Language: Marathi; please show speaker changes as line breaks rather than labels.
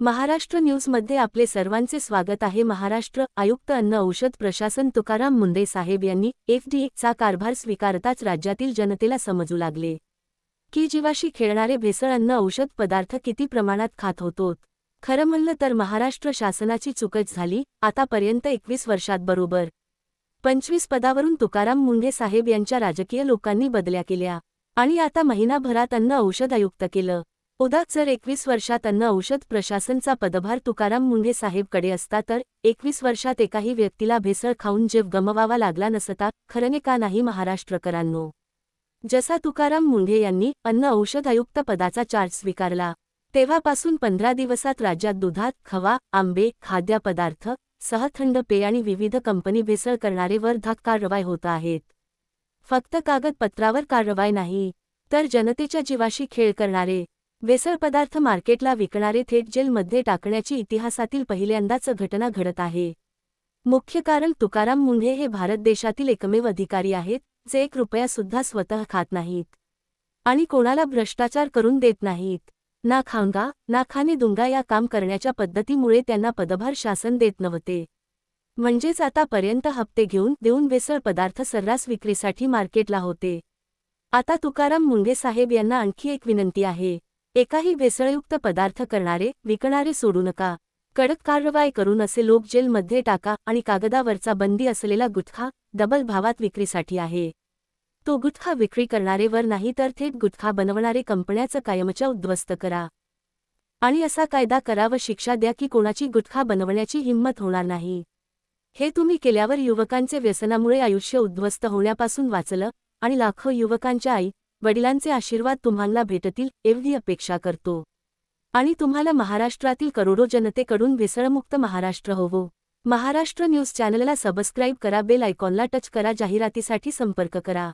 महाराष्ट्र न्यूजमध्ये आपले सर्वांचे स्वागत आहे. महाराष्ट्र आयुक्त अन्न औषध प्रशासन तुकाराम मुंढे साहेब यांनी FDA चा कारभार स्वीकारताच राज्यातील जनतेला समजू लागले की जीवाशी खेळणारे भेसळ अन्न औषध पदार्थ किती प्रमाणात खात होतो. खरं म्हणलं तर महाराष्ट्र शासनाची चूकच झाली. आतापर्यंत 21 वर्षात बरोबर 25 पदावरून तुकाराम मुंढे साहेब यांच्या राजकीय लोकांनी बदल्या केल्या आणि आता महिनाभरात अन्न औषध आयुक्त केलं. जर 21 वर्षात अन्न औषध प्रशासनचा पदभार तुकाराम मुंढे साहेबकडे असता तर 21 वर्षात एकाही व्यक्तीला भेसळ खाऊन जीव गमवावा लागला नसता. खरं का नाही महाराष्ट्रकरांनो? जसा तुकाराम मुंढे यांनी अन्न औषध आयुक्त पदाचा चार्ज स्वीकारला तेव्हापासून 15 दिवसात राज्यात दुधात, खवा, आंबे, खाद्यपदार्थ सह थंड पेय आणि विविध कंपनी भेसळ करणारे वर धाक कारवाई होत आहेत. फक्त कागदपत्रावर कारवाई नाही तर जनतेच्या जीवाशी खेळ करणारे भेसळ पदार्थ मार्केटला विकणारे थेट जेलमध्ये टाकण्याची इतिहासातील पहिल्यांदाच घटना घडत आहे. मुख्य कारण तुकाराम मुंढे हे भारत देशातील एकमेव अधिकारी आहेत जे 1 रुपया सुद्धा स्वतः खात नाहीत आणि कोणाला भ्रष्टाचार करून देत नाहीत. ना खाऊंगा ना खाने दूंगा या काम करण्याच्या पद्धतीमुळे त्यांना पदभार शासन देत नव्हते. म्हणजेच आतापर्यंत हप्ते देऊन भेसळ पदार्थ सर्रास विक्रीसाठी मार्केटला होते. आता तुकाराम मुंढे साहेब यांना आणखी एक विनंती आहे. एकाही भेसळयुक्त पदार्थ करणारे विकणारे सोडू नका. कडक कारवाई करून असे लोक जेलमध्ये टाका आणि कागदावरचा बंदी असलेला गुटखा डबल भावात विक्रीसाठी आहे तो गुटखा विक्री करणारे वर नाही तर थेट गुटखा बनवणारे कंपन्याचं कायमच्या उद्ध्वस्त करा आणि असा कायदा करा व शिक्षा द्या की कोणाची गुटखा बनवण्याची हिंमत होणार नाही. हे तुम्ही केल्यावर युवकांचे व्यसनामुळे आयुष्य उद्ध्वस्त होण्यापासून वाचलं आणि लाखो युवकांच्या आई वडिलांचे आशीर्वाद तुम्हाला भेटतील एवढी अपेक्षा करतो आणि तुम्हाला महाराष्ट्रातील करोडो जनतेकडून भेसळमुक्त महाराष्ट्र होवो. महाराष्ट्र न्यूज चॅनलला सबस्क्राईब करा, बेल आयकॉनला टच करा. जाहिरातीसाठी संपर्क करा.